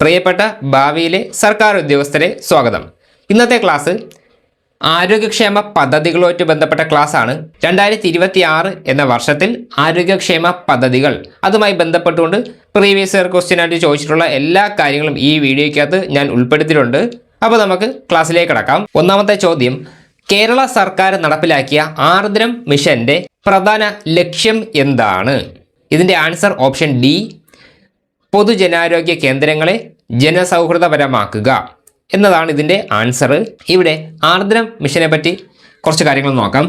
പ്രിയപ്പെട്ട ഭാവിയിലെ സർക്കാർ ഉദ്യോഗസ്ഥരെ സ്വാഗതം. ഇന്നത്തെ ക്ലാസ് ആരോഗ്യക്ഷേമ പദ്ധതികളുമായിട്ട് ബന്ധപ്പെട്ട ക്ലാസ്സാണ്. 2026 എന്ന വർഷത്തിൽ ആരോഗ്യക്ഷേമ പദ്ധതികൾ അതുമായി ബന്ധപ്പെട്ടുകൊണ്ട് പ്രീവിയസ് ഇയർ ക്വസ്റ്റ്യൻ ആയിട്ട് ചോദിച്ചിട്ടുള്ള എല്ലാ കാര്യങ്ങളും ഈ വീഡിയോയ്ക്കകത്ത് ഞാൻ ഉൾപ്പെടുത്തിയിട്ടുണ്ട്. അപ്പോൾ നമുക്ക് ക്ലാസ്സിലേക്ക് കടക്കാം. ഒന്നാമത്തെ ചോദ്യം, കേരള സർക്കാർ നടപ്പിലാക്കിയ ആർദ്രം മിഷന്റെ പ്രധാന ലക്ഷ്യം എന്താണ്? ഇതിൻ്റെ ആൻസർ ഓപ്ഷൻ ഡി, പൊതുജനാരോഗ്യ കേന്ദ്രങ്ങളെ ജനസൗഹൃദപരമാക്കുക എന്നതാണ് ഇതിൻ്റെ ആൻസർ. ഇവിടെ ആർദ്രം മിഷനെ പറ്റി കുറച്ച് കാര്യങ്ങൾ നോക്കാം.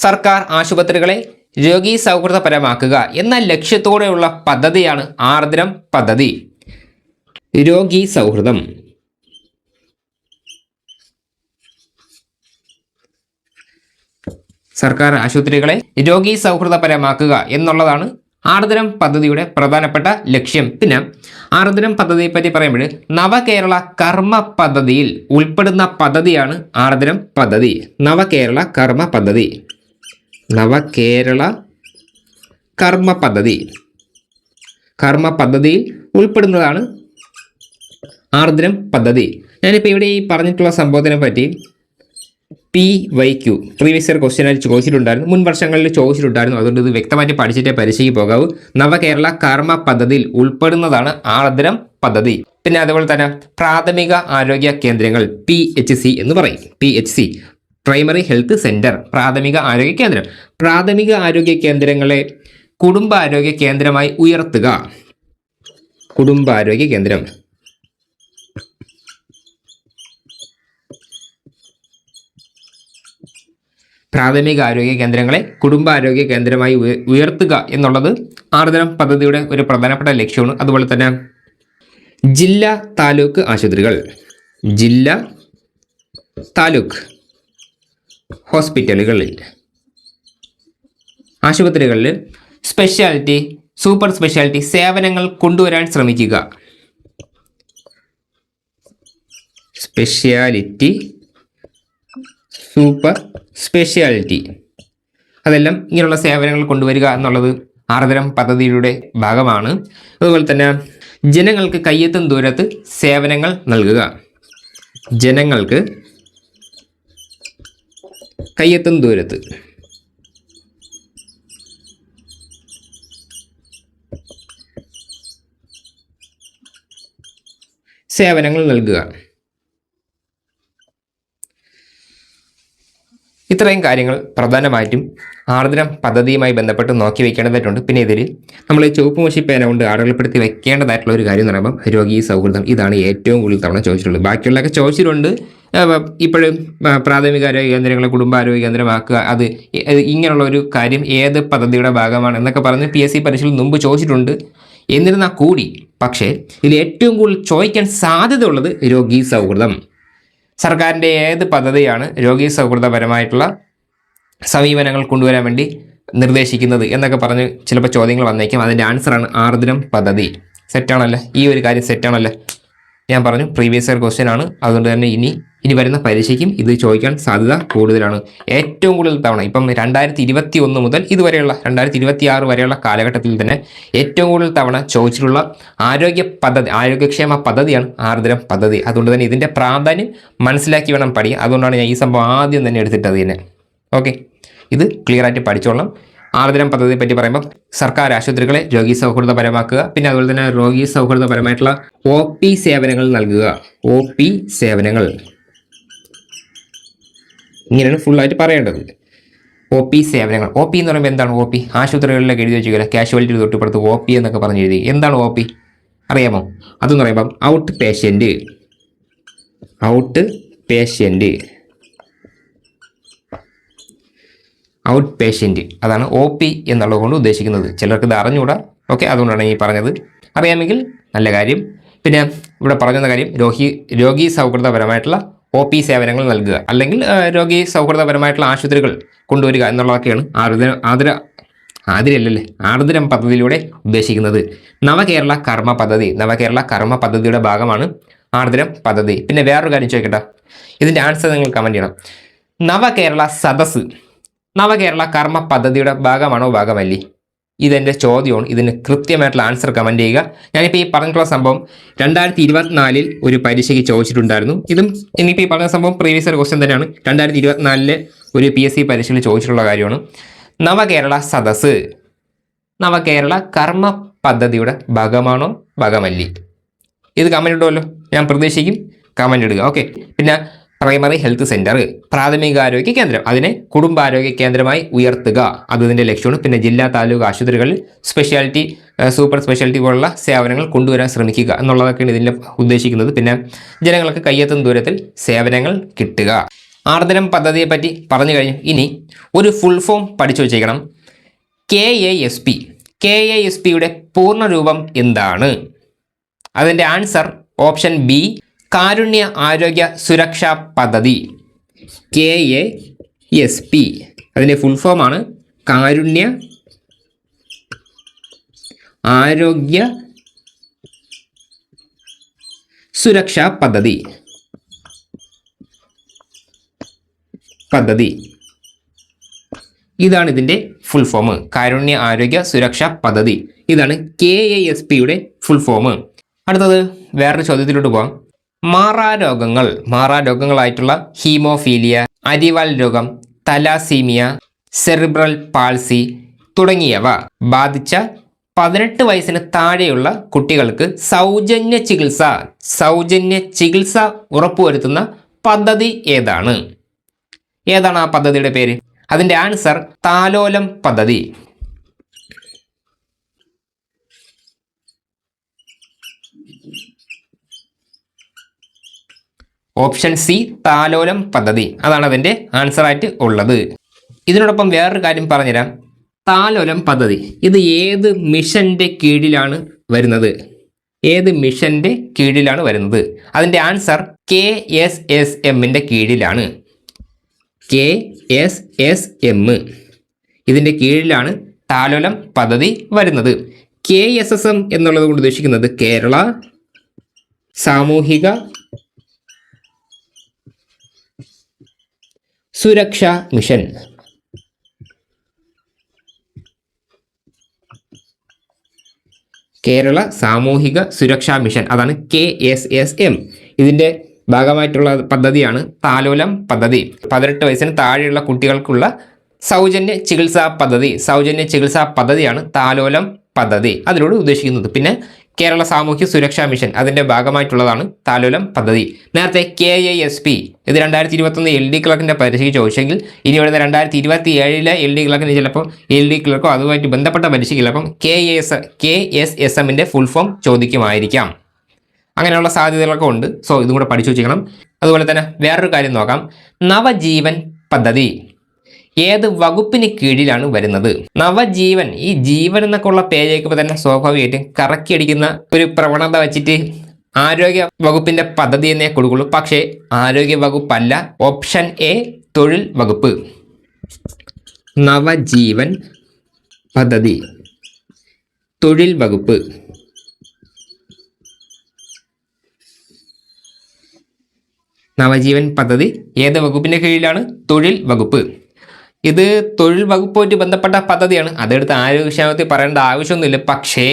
സർക്കാർ ആശുപത്രികളെ രോഗി സൗഹൃദപരമാക്കുക എന്ന ലക്ഷ്യത്തോടെയുള്ള പദ്ധതിയാണ് ആർദ്രം പദ്ധതി. രോഗി സൗഹൃദം, സർക്കാർ ആശുപത്രികളെ രോഗി സൗഹൃദപരമാക്കുക എന്നുള്ളതാണ് ആർദ്രം പദ്ധതിയുടെ പ്രധാനപ്പെട്ട ലക്ഷ്യം. പിന്നെ ആർദ്രം പദ്ധതിയെ പറ്റി പറയുമ്പോൾ നവകേരള കർമ്മ പദ്ധതിയിൽ ഉൾപ്പെടുന്ന പദ്ധതിയാണ് ആർദ്രം പദ്ധതി. നവകേരള കർമ്മ പദ്ധതി, നവകേരള കർമ്മ പദ്ധതി, കർമ്മ പദ്ധതിയിൽ ഉൾപ്പെടുന്നതാണ് ആർദ്രം പദ്ധതി. ഞാനിപ്പോൾ ഇവിടെ ഈ പറഞ്ഞിട്ടുള്ള സംഭവത്തിനെ പറ്റി PYQ പ്രീവിയസ് ഇയർ ക്വസ്റ്റ്യൻ ആയിട്ട് ചോദിച്ചിട്ടുണ്ടായിരുന്നു, മുൻ വർഷങ്ങളിൽ ചോദിച്ചിട്ടുണ്ടായിരുന്നു. അതുകൊണ്ട് ഇത് വ്യക്തമായിട്ട് പഠിച്ചിട്ടേ പരീക്ഷയ്ക്ക് പോകാവൂ. നവകേരള കർമ്മ പദ്ധതിയിൽ ഉൾപ്പെടുന്നതാണ് ആർദ്രം പദ്ധതി. പിന്നെ അതുപോലെ തന്നെ പ്രാഥമിക ആരോഗ്യ കേന്ദ്രങ്ങൾ PHC എന്ന് പറയും. PHC പ്രൈമറി ഹെൽത്ത് സെന്റർ, പ്രാഥമിക ആരോഗ്യ കേന്ദ്രം. പ്രാഥമിക ആരോഗ്യ കേന്ദ്രങ്ങളെ കുടുംബാരോഗ്യ കേന്ദ്രമായി ഉയർത്തുക. കുടുംബാരോഗ്യ കേന്ദ്രം, പ്രാഥമിക ആരോഗ്യ കേന്ദ്രങ്ങളെ കുടുംബാരോഗ്യ കേന്ദ്രമായി ഉയർത്തുക എന്നുള്ളത് ആർദ്രം പദ്ധതിയുടെ ഒരു പ്രധാനപ്പെട്ട ലക്ഷ്യമാണ്. അതുപോലെ തന്നെ ജില്ലാ താലൂക്ക് ആശുപത്രികൾ, ജില്ലാ താലൂക്ക് ഹോസ്പിറ്റലുകളിൽ, ആശുപത്രികളിൽ സ്പെഷ്യാലിറ്റി, സൂപ്പർ സ്പെഷ്യാലിറ്റി സേവനങ്ങൾ കൊണ്ടുവരാൻ ശ്രമിക്കുക. സ്പെഷ്യാലിറ്റി, സൂപ്പർ സ്പെഷ്യാലിറ്റി, അതെല്ലാം ഇങ്ങനെയുള്ള സേവനങ്ങൾ കൊണ്ടുവരിക എന്നുള്ളത് ആർദ്രം പദ്ധതിയുടെ ഭാഗമാണ്. അതുപോലെ തന്നെ ജനങ്ങൾക്ക് കയ്യെത്തും ദൂരത്ത് സേവനങ്ങൾ നൽകുക. ജനങ്ങൾക്ക് കയ്യെത്തും ദൂരത്ത് സേവനങ്ങൾ നൽകുക. ഇത്രയും കാര്യങ്ങൾ പ്രധാനമായിട്ടും ആർദ്രം പദ്ധതിയുമായി ബന്ധപ്പെട്ട് നോക്കി വെക്കേണ്ടതായിട്ടുണ്ട്. പിന്നെ ഇതിൽ നമ്മൾ ചുവപ്പ് മഷി പേന കൊണ്ട് അടയാളപ്പെടുത്തി വെക്കേണ്ടതായിട്ടുള്ള ഒരു കാര്യം എന്ന് പറയുമ്പോൾ രോഗി സൗഹൃദം. ഇതാണ് ഏറ്റവും കൂടുതൽ തവണ ചോദിച്ചിട്ടുള്ളത്. ബാക്കിയുള്ളതൊക്കെ ചോദിച്ചിട്ടുണ്ട്. ഇപ്പോഴും പ്രാഥമിക ആരോഗ്യ കേന്ദ്രങ്ങളെ കുടുംബാരോഗ്യ കേന്ദ്രമാക്കുക, അത് ഇങ്ങനെയുള്ള ഒരു കാര്യം ഏത് പദ്ധതിയുടെ ഭാഗമാണ് എന്നൊക്കെ പറഞ്ഞ് PSC പരീക്ഷയിൽ മുമ്പ് ചോദിച്ചിട്ടുണ്ട്. എന്നിരുന്നാൽ കൂടി പക്ഷേ ഇതിൽ ഏറ്റവും കൂടുതൽ ചോദിക്കാൻ സാധ്യതയുള്ളത് രോഗി സൗഹൃദം. സർക്കാരിൻ്റെ ഏത് പദ്ധതിയാണ് രോഗി സൗഹൃദപരമായിട്ടുള്ള സമീപനങ്ങൾ കൊണ്ടുവരാൻ വേണ്ടി നിർദ്ദേശിക്കുന്നത് എന്നൊക്കെ പറഞ്ഞ് ചിലപ്പോൾ ചോദ്യങ്ങൾ വന്നേക്കും. അതിൻ്റെ ആൻസറാണ് ആർദ്രം പദ്ധതി. സെറ്റാണല്ലോ, ഈ ഒരു കാര്യം സെറ്റാണല്ലോ. ഞാൻ പറഞ്ഞു പ്രീവിയസ് ഇയർ ക്വസ്റ്റ്യൻ ആണ്. അതുകൊണ്ട് തന്നെ ഇനി വരുന്ന പരീക്ഷയ്ക്കും ഇത് ചോദിക്കാൻ സാധ്യത കൂടുതലാണ്. ഏറ്റവും കൂടുതൽ തവണ ഇപ്പം 2021 മുതൽ ഇതുവരെയുള്ള 2026 വരെയുള്ള കാലഘട്ടത്തിൽ തന്നെ ഏറ്റവും കൂടുതൽ തവണ ചോദിച്ചിട്ടുള്ള ആരോഗ്യക്ഷേമ പദ്ധതിയാണ് ആർദ്രം പദ്ധതി. അതുകൊണ്ട് തന്നെ ഇതിൻ്റെ പ്രാധാന്യം മനസ്സിലാക്കി വേണം പഠിക്കുക. അതുകൊണ്ടാണ് ഞാൻ ഈ സംഭവം ആദ്യം തന്നെ എടുത്തിട്ടത് തന്നെ. ഓക്കെ, ഇത് ക്ലിയർ ആയിട്ട് പഠിച്ചോളാം. ആർദ്രം പദ്ധതിയെ പറ്റി പറയുമ്പോൾ സർക്കാർ ആശുപത്രികളെ രോഗി സൗഹൃദപരമാക്കുക. പിന്നെ അതുപോലെ തന്നെ രോഗി സൗഹൃദപരമായിട്ടുള്ള OP സേവനങ്ങൾ നൽകുക. OP സേവനങ്ങൾ ഇങ്ങനെയാണ് ഫുള്ളായിട്ട് പറയേണ്ടത്. OP സേവനങ്ങൾ. OP എന്ന് പറയുമ്പോൾ എന്താണ്? OP ആശുപത്രികളിലേക്ക് എഴുതി വെച്ചില്ല, കാഷ്വാലിറ്റി തൊട്ടിപ്പുറത്ത് OP എന്നൊക്കെ പറഞ്ഞ് എഴുതി. എന്താണ് OP അറിയാമോ? അതെന്ന് പറയുമ്പം out patient, out patient, out patient, അതാണ് OP എന്നുള്ളത് കൊണ്ട് ഉദ്ദേശിക്കുന്നത്. ചിലർക്ക് ഇത് അറിഞ്ഞുകൂടാ. ഓക്കെ, അതുകൊണ്ടാണ് ഈ പറഞ്ഞത്. അറിയാമെങ്കിൽ നല്ല കാര്യം. പിന്നെ ഇവിടെ പറഞ്ഞ കാര്യം രോഗി സൗഹൃദപരമായിട്ടുള്ള OP സേവനങ്ങൾ നൽകുക, അല്ലെങ്കിൽ രോഗി സൗഹൃദപരമായിട്ടുള്ള ആശുപത്രികൾ കൊണ്ടുവരിക എന്നുള്ളതൊക്കെയാണ് ആർദ്രം പദ്ധതിയിലൂടെ ഉദ്ദേശിക്കുന്നത്. നവകേരള കർമ്മ പദ്ധതി, നവകേരള കർമ്മ പദ്ധതിയുടെ ഭാഗമാണ് ആർദ്രം പദ്ധതി. പിന്നെ വേറൊരു കാര്യം ചോദിക്കട്ടെ, ഇതിൻ്റെ ആൻസർ നിങ്ങൾ കമൻറ്റ് ചെയ്യണം. നവകേരള സദസ് നവകേരള കർമ്മ പദ്ധതിയുടെ ഭാഗമാണോ ഭാഗമല്ലേ? ഇതെൻ്റെ ചോദ്യമാണ്. ഇതിന് കൃത്യമായിട്ടുള്ള ആൻസർ കമൻറ്റ് ചെയ്യുക. ഞാനിപ്പോൾ ഈ പറഞ്ഞിട്ടുള്ള സംഭവം 2024 ഒരു പരീക്ഷയ്ക്ക് ചോദിച്ചിട്ടുണ്ടായിരുന്നു. ഇതും ഇനിയിപ്പോൾ ഈ പറഞ്ഞ സംഭവം പ്രീവിയസ് ഇയർ ക്വസ്റ്റ്യൻ തന്നെയാണ്. 2024 ഒരു PSC പരീക്ഷയിൽ ചോദിച്ചിട്ടുള്ള കാര്യമാണ്. നവകേരള സദസ്സ് നവകേരള കർമ്മ പദ്ധതിയുടെ ഭാഗമാണോ ഭാഗമല്ലേ? ഇത് കമൻറ്റ് ഇടുമല്ലോ, ഞാൻ പ്രതീക്ഷിക്കും. കമൻറ്റ് ഇടുക. ഓക്കെ. പിന്നെ പ്രൈമറി ഹെൽത്ത് സെൻറ്റർ, പ്രാഥമികാരോഗ്യ കേന്ദ്രം, അതിനെ കുടുംബാരോഗ്യ കേന്ദ്രമായി ഉയർത്തുക, അത് ഇതിൻ്റെ ലക്ഷ്യമാണ്. പിന്നെ ജില്ലാ താലൂക്ക് ആശുപത്രികളിൽ സ്പെഷ്യാലിറ്റി, സൂപ്പർ സ്പെഷ്യാലിറ്റി പോലുള്ള സേവനങ്ങൾ കൊണ്ടുവരാൻ ശ്രമിക്കുക എന്നുള്ളതൊക്കെയാണ് ഇതിൽ ഉദ്ദേശിക്കുന്നത്. പിന്നെ ജനങ്ങൾക്ക് കയ്യെത്തുന്ന ദൂരത്തിൽ സേവനങ്ങൾ കിട്ടുക. ആർദ്രം പദ്ധതിയെ പറ്റി പറഞ്ഞു കഴിഞ്ഞു. ഇനി ഒരു ഫുൾ ഫോം പഠിച്ചു വച്ചേക്കണം. KASPയുടെ പൂർണ്ണരൂപം എന്താണ്? അതിൻ്റെ ആൻസർ ഓപ്ഷൻ ബി, കാരുണ്യ ആരോഗ്യ സുരക്ഷാ പദ്ധതി. KASP അതിൻ്റെ ഫുൾ ഫോമാണ് കാരുണ്യ ആരോഗ്യ സുരക്ഷാ പദ്ധതി. ഇതാണ് ഇതിൻ്റെ ഫുൾ ഫോം, കാരുണ്യ ആരോഗ്യ സുരക്ഷാ പദ്ധതി. ഇതാണ് KASPയുടെ ഫുൾ ഫോം. അടുത്തത് വേറൊരു ചോദ്യത്തിലോട്ട് പോകാം. മാറാരോഗങ്ങളായിട്ടുള്ള ഹീമോഫീലിയ, അരിവാൾ രോഗം, തലാസീമിയ, സെറിബ്രൽ പാൾസി തുടങ്ങിയവ ബാധിച്ച 18 വയസ്സിന് താഴെയുള്ള കുട്ടികൾക്ക് സൗജന്യ ചികിത്സ ഉറപ്പുവരുത്തുന്ന പദ്ധതി ഏതാണ്? ഏതാണ് ആ പദ്ധതിയുടെ പേര്? അതിൻ്റെ ആൻസർ താലോലം പദ്ധതി. ഓപ്ഷൻ സി, താലോലം പദ്ധതി. അതാണ് അതിൻ്റെ ആൻസറായിട്ട് ഉള്ളത്. ഇതിനോടൊപ്പം വേറൊരു കാര്യം പറഞ്ഞുതരാം. താലോലം പദ്ധതി ഇത് ഏത് മിഷൻ്റെ കീഴിലാണ് വരുന്നത്? അതിൻ്റെ ആൻസർ KSSMൻ്റെ കീഴിലാണ്. KSSM ഇതിൻ്റെ കീഴിലാണ് താലോലം പദ്ധതി വരുന്നത്. KSSM എന്നുള്ളത് കൊണ്ട് ഉദ്ദേശിക്കുന്നത് കേരള സാമൂഹിക സുരക്ഷാ മിഷൻ. കേരള സാമൂഹിക സുരക്ഷാ മിഷൻ, അതാണ് KSSM. ഇതിൻ്റെ ഭാഗമായിട്ടുള്ള പദ്ധതിയാണ് താലോലം പദ്ധതി. 18 വയസ്സിന് താഴെയുള്ള കുട്ടികൾക്കുള്ള സൗജന്യ ചികിത്സാ പദ്ധതിയാണ് താലോലം പദ്ധതി അതിലൂടെ ഉദ്ദേശിക്കുന്നത്. പിന്നെ കേരള സാമൂഹ്യ സുരക്ഷാ മിഷൻ അതിൻ്റെ ഭാഗമായിട്ടുള്ളതാണ് താലോലം പദ്ധതി. നേരത്തെ KASP ഇത് 2021 LD ക്ലർക്കിൻ്റെ പരീക്ഷയ്ക്ക് ചോദിച്ചെങ്കിൽ ഇനി വരുന്ന 2027 LD ക്ലർക്കിന് ചിലപ്പോൾ LD ക്ലർക്കോ അതുമായിട്ട് ബന്ധപ്പെട്ട പരീക്ഷയ്ക്ക് ചിലപ്പം KSSMൻ്റെ ഫുൾ ഫോം ചോദിക്കുമായിരിക്കാം. അങ്ങനെയുള്ള സാധ്യതകളൊക്കെ ഉണ്ട്. സോ ഇതും കൂടെ പഠിച്ചു വെച്ചിരിക്കണം. അതുപോലെ തന്നെ വേറൊരു കാര്യം നോക്കാം. നവജീവൻ പദ്ധതി ഏത് വകുപ്പിന് കീഴിലാണ് വരുന്നത്? നവജീവൻ, ഈ ജീവൻ എന്നൊക്കെ ഉള്ള പേര് കേൾക്കുമ്പോൾ തന്നെ സ്വാഭാവികമായിട്ടും കറക്കി അടിക്കുന്ന ഒരു പ്രവണത വെച്ചിട്ട് ആരോഗ്യ വകുപ്പിൻ്റെ പദ്ധതി എന്നേ കൊടുക്കുള്ളൂ. പക്ഷേ ആരോഗ്യ വകുപ്പല്ല. ഓപ്ഷൻ എ, തൊഴിൽ വകുപ്പ്. നവജീവൻ പദ്ധതി തൊഴിൽ വകുപ്പ്. നവജീവൻ പദ്ധതി ഏത് വകുപ്പിൻ്റെ കീഴിലാണ്? തൊഴിൽ വകുപ്പ്. ഇത് തൊഴിൽ വകുപ്പുമായിട്ട് ബന്ധപ്പെട്ട പദ്ധതിയാണ്. അതെടുത്ത് ആരോഗ്യക്ഷേമത്തിൽ പറയേണ്ട ആവശ്യമൊന്നുമില്ല. പക്ഷേ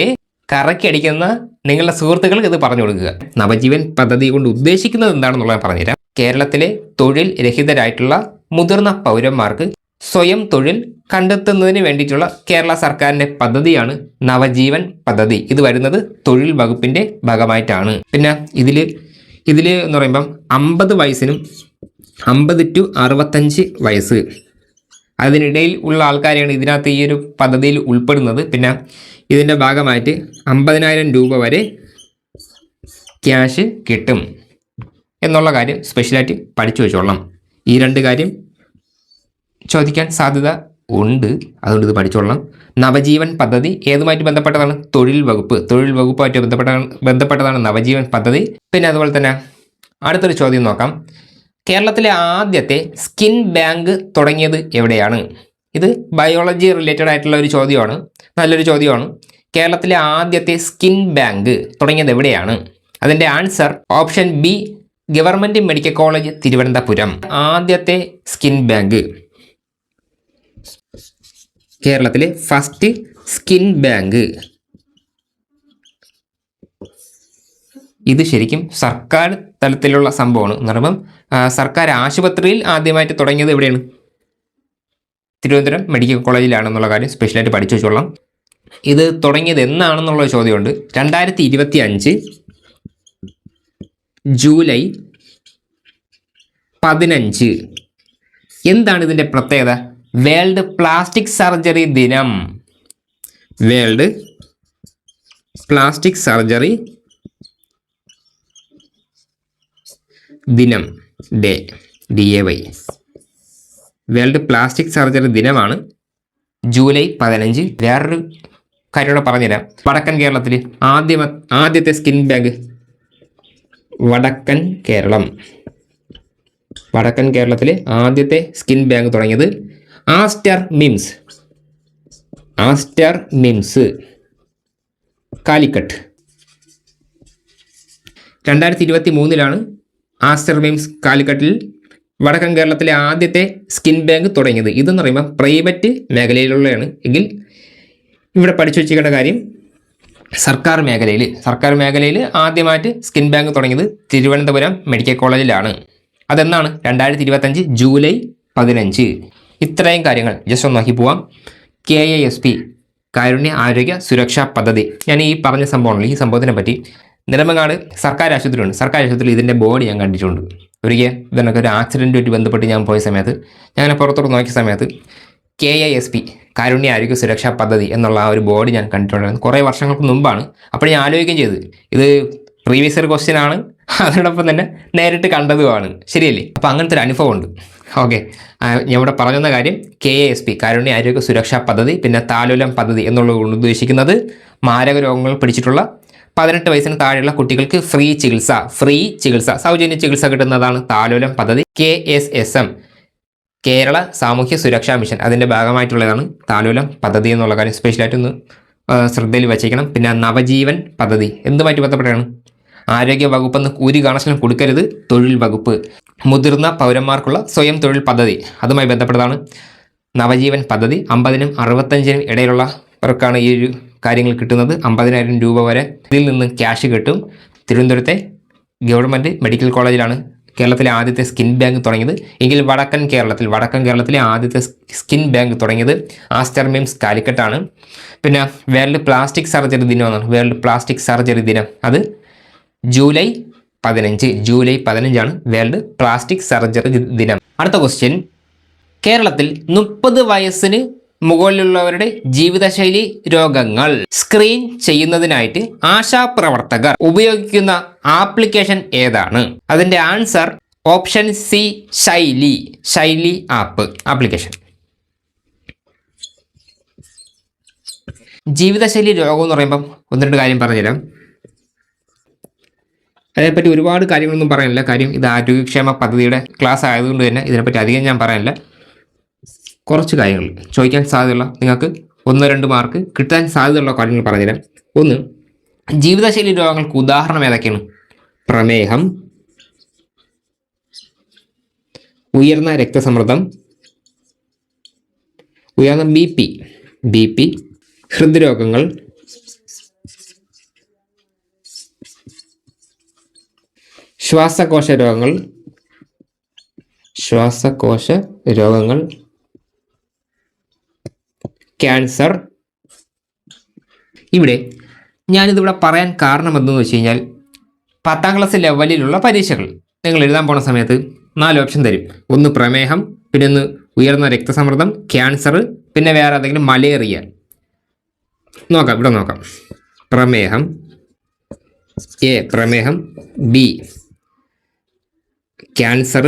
കറക്കി അടിക്കുന്ന നിങ്ങളുടെ സുഹൃത്തുക്കൾക്ക് ഇത് പറഞ്ഞു കൊടുക്കുക. നവജീവൻ പദ്ധതി കൊണ്ട് ഉദ്ദേശിക്കുന്നത് എന്താണെന്നുള്ളത് പറഞ്ഞുതരാം. കേരളത്തിലെ തൊഴിൽ രഹിതരായിട്ടുള്ള മുതിർന്ന പൗരന്മാർക്ക് സ്വയം തൊഴിൽ കണ്ടെത്തുന്നതിന് വേണ്ടിയിട്ടുള്ള കേരള സർക്കാരിൻ്റെ പദ്ധതിയാണ് നവജീവൻ പദ്ധതി. ഇത് വരുന്നത് തൊഴിൽ വകുപ്പിൻ്റെ ഭാഗമായിട്ടാണ്. പിന്നെ ഇതിൽ എന്ന് പറയുമ്പം 50 വയസ്സിനും 50 to 65 വയസ്സ് അതിനിടയിൽ ഉള്ള ആൾക്കാരെയാണ് ഇതിനകത്ത് ഈ ഒരു പദ്ധതിയിൽ ഉൾപ്പെടുന്നത്. പിന്നെ ഇതിൻ്റെ ഭാഗമായിട്ട് 50,000 രൂപ വരെ ക്യാഷ് കിട്ടും എന്നുള്ള കാര്യം സ്പെഷ്യലായിട്ട് പഠിച്ചു വെച്ചോളാം. ഈ 2 കാര്യം ചോദിക്കാൻ സാധ്യത ഉണ്ട്, അതുകൊണ്ട് ഇത് പഠിച്ചോളാം. നവജീവൻ പദ്ധതി ഏതുമായിട്ട് ബന്ധപ്പെട്ടതാണ്? തൊഴിൽ വകുപ്പ്. തൊഴിൽ വകുപ്പുമായിട്ട് ബന്ധപ്പെട്ടതാണ് നവജീവൻ പദ്ധതി. പിന്നെ അതുപോലെ തന്നെ അടുത്തൊരു ചോദ്യം നോക്കാം. കേരളത്തിലെ ആദ്യത്തെ സ്കിൻ ബാങ്ക് തുടങ്ങിയത് എവിടെയാണ്? ഇത് ബയോളജി റിലേറ്റഡ് ആയിട്ടുള്ള ഒരു ചോദ്യമാണ്, നല്ലൊരു ചോദ്യമാണ്. കേരളത്തിലെ ആദ്യത്തെ സ്കിൻ ബാങ്ക് തുടങ്ങിയത് എവിടെയാണ്? അതിൻ്റെ answer option B, government medical college Thiruvananthapuram. ആദ്യത്തെ സ്കിൻ ബാങ്ക്, കേരളത്തിലെ ഫസ്റ്റ് സ്കിൻ ബാങ്ക്. ഇത് ശരിക്കും സർക്കാർ തലത്തിലുള്ള സംഭവമാണ്. എന്ന് പറയുമ്പം സർക്കാർ ആശുപത്രിയിൽ ആദ്യമായിട്ട് തുടങ്ങിയത് എവിടെയാണ്? തിരുവനന്തപുരം മെഡിക്കൽ കോളേജിലാണെന്നുള്ള കാര്യം സ്പെഷ്യലായിട്ട് പഠിച്ചു വെച്ചോളാം. ഇത് തുടങ്ങിയത് എന്നാണെന്നുള്ള ചോദ്യമുണ്ട്. 2025 ജൂലൈ 15. എന്താണ് ഇതിൻ്റെ പ്രത്യേകത? വേൾഡ് പ്ലാസ്റ്റിക് സർജറി ദിനം. വേൾഡ് പ്ലാസ്റ്റിക് സർജറി ദിനം. DAY. വേൾഡ് പ്ലാസ്റ്റിക് സർജറി ദിനമാണ് ജൂലൈ 15. വേറൊരു കാര്യം കൂടെ പറഞ്ഞുതരാം. വടക്കൻ കേരളത്തിൽ ആദ്യത്തെ സ്കിൻ ബാങ്ക് വടക്കൻ കേരളത്തിൽ ആദ്യത്തെ സ്കിൻ ബാങ്ക് തുടങ്ങിയത് ആസ്റ്റർ മിംസ് കാലിക്കട്ട്. 2023 ആസ്റ്റർ മിംസ് കാലിക്കട്ടിൽ വടക്കൻ കേരളത്തിലെ ആദ്യത്തെ സ്കിൻ ബാങ്ക് തുടങ്ങിയത്. ഇതെന്ന് പറയുമ്പോൾ പ്രൈവറ്റ് മേഖലയിലുള്ളതാണ് എങ്കിൽ ഇവിടെ പഠിച്ചു വെച്ചിരിക്കേണ്ട കാര്യം സർക്കാർ മേഖലയിൽ ആദ്യമായിട്ട് സ്കിൻ ബാങ്ക് തുടങ്ങിയത് തിരുവനന്തപുരം മെഡിക്കൽ കോളേജിലാണ്. അതെന്നാണ്? 2025 ജൂലൈ 15. ഇത്രയും കാര്യങ്ങൾ ജസ്റ്റ് ഒന്ന് നോക്കി പോവാം. KASP കാരുണ്യ ആരോഗ്യ സുരക്ഷാ പദ്ധതി. ഞാൻ ഈ പറഞ്ഞ സംഭവമാണല്ലോ, ഈ സംഭവത്തിനെ പറ്റി നെടുമങ്ങാട് സർക്കാർ ആശുപത്രിയുണ്ട്. സർക്കാർ ആശുപത്രിയിൽ ഇതിൻ്റെ ബോർഡ് ഞാൻ കണ്ടിട്ടുണ്ട്. ഒരിക്കൽ ഇതിനൊക്കെ ഒരു ആക്സിഡൻറ്റുമായിട്ട് ബന്ധപ്പെട്ട് ഞാൻ പോയ സമയത്ത് ഞാൻ പുറത്തോട്ട് നോക്കിയ സമയത്ത് KASP കാരുണ്യ ആരോഗ്യ സുരക്ഷാ പദ്ധതി എന്നുള്ള ആ ഒരു ബോർഡ് ഞാൻ കണ്ടിട്ടുണ്ടായിരുന്നു. കുറേ വർഷങ്ങൾക്ക് മുമ്പാണ്. അപ്പോൾ ഞാൻ ആലോചിക്കുകയും ചെയ്തത് ഇത് പ്രീവിയസ് ഇയർ ക്വസ്റ്റ്യൻ ആണ്, അതോടൊപ്പം തന്നെ നേരിട്ട് കണ്ടതുമാണ്. ശരിയല്ലേ? അപ്പോൾ അങ്ങനത്തെ ഒരു അനുഭവമുണ്ട്. ഓക്കെ, ഞാൻ ഇവിടെ പറഞ്ഞ കാര്യം KASP കാരുണ്യ ആരോഗ്യ സുരക്ഷാ പദ്ധതി, പിന്നെ താലോലം പദ്ധതി എന്നുള്ളത് കൊണ്ട് ഉദ്ദേശിക്കുന്നത് മാരക രോഗങ്ങൾ പിടിച്ചിട്ടുള്ള 18 വയസ്സിന് താഴെയുള്ള കുട്ടികൾക്ക് ഫ്രീ ചികിത്സ സൗജന്യ ചികിത്സ കിട്ടുന്നതാണ് താലോലം പദ്ധതി. KSSM കേരള സാമൂഹ്യ സുരക്ഷാ മിഷൻ അതിൻ്റെ ഭാഗമായിട്ടുള്ളതാണ് താലോലം പദ്ധതി എന്നുള്ള കാര്യം സ്പെഷ്യലായിട്ടൊന്ന് ശ്രദ്ധയിൽ വച്ചേക്കണം. പിന്നെ നവജീവൻ പദ്ധതി എന്തുമായിട്ട് ബന്ധപ്പെട്ടാണ്? ആരോഗ്യ വകുപ്പെന്ന് ഒരു കാരണവശാലും കൊടുക്കരുത്, തൊഴിൽ വകുപ്പ്. മുതിർന്ന പൗരന്മാർക്കുള്ള സ്വയം തൊഴിൽ പദ്ധതി അതുമായി ബന്ധപ്പെട്ടതാണ് നവജീവൻ പദ്ധതി. 50-നും 65-നും ഇടയിലുള്ളവർക്കാണ് ഈ ഒരു കാര്യങ്ങൾ കിട്ടുന്നത്. 50,000 രൂപ വരെ ഇതിൽ നിന്ന് ക്യാഷ് കിട്ടും. തിരുവനന്തപുരത്തെ ഗവൺമെൻറ് മെഡിക്കൽ കോളേജിലാണ് കേരളത്തിലെ ആദ്യത്തെ സ്കിൻ ബാങ്ക് തുടങ്ങിയത്. എങ്കിൽ വടക്കൻ കേരളത്തിലെ ആദ്യത്തെ സ്കിൻ ബാങ്ക് തുടങ്ങിയത് ആസ്റ്റർ മിംസ് കാലിക്കട്ടാണ്. പിന്നെ വേൾഡ് പ്ലാസ്റ്റിക് സർജറി ദിനമാണ്. വേൾഡ് പ്ലാസ്റ്റിക് സർജറി ദിനം അത് ജൂലൈ 15 വേൾഡ് പ്ലാസ്റ്റിക് സർജറി ദിനം. അടുത്ത ക്വസ്റ്റ്യൻ, കേരളത്തിൽ 30 വയസ്സിന് മുകളിലുള്ളവരുടെ ജീവിതശൈലി രോഗങ്ങൾ സ്ക്രീൻ ചെയ്യുന്നതിനായിട്ട് ആശാപ്രവർത്തകർ ഉപയോഗിക്കുന്ന ആപ്ലിക്കേഷൻ ഏതാണ്? അതിൻ്റെ ആൻസർ ഓപ്ഷൻ സി, ശൈലി ആപ്ലിക്കേഷൻ. ജീവിതശൈലി രോഗം എന്ന് പറയുമ്പം 1-2 കാര്യം പറഞ്ഞുതരാം. അതിനെപ്പറ്റി ഒരുപാട് കാര്യങ്ങളൊന്നും പറയാനില്ല. കാര്യം ഇത് ആരോഗ്യക്ഷേമ പദ്ധതിയുടെ ക്ലാസ് ആയതുകൊണ്ട് തന്നെ ഇതിനെപ്പറ്റി അധികം ഞാൻ പറയാനില്ല. കുറച്ച് കാര്യങ്ങൾ ചോദിക്കാൻ സാധ്യതയുള്ള, നിങ്ങൾക്ക് 1-2 മാർക്ക് കിട്ടാൻ സാധ്യതയുള്ള കാര്യങ്ങൾ പറഞ്ഞുതരാം. 1, ജീവിതശൈലി രോഗങ്ങൾക്ക് ഉദാഹരണം ഏതൊക്കെയാണ്? പ്രമേഹം, ഉയർന്ന രക്തസമ്മർദ്ദം, ഉയർന്ന BP, ഹൃദ്രോഗങ്ങൾ, ശ്വാസകോശ രോഗങ്ങൾ, ക്യാൻസർ. ഞാനിതിവിടെ പറയാൻ കാരണം എന്തെന്ന് വെച്ച് കഴിഞ്ഞാൽ 10ാം ക്ലാസ് ലെവലിലുള്ള പരീക്ഷകൾ നിങ്ങൾ എഴുതാൻ പോണ സമയത്ത് 4 ഓപ്ഷൻ തരും. 1 പ്രമേഹം, പിന്നെ 1 ഉയർന്ന രക്തസമ്മർദ്ദം, ക്യാൻസർ, പിന്നെ വേറെ ഏതെങ്കിലും മലേറിയ. ഇവിടെ നോക്കാം. പ്രമേഹം, B ക്യാൻസർ,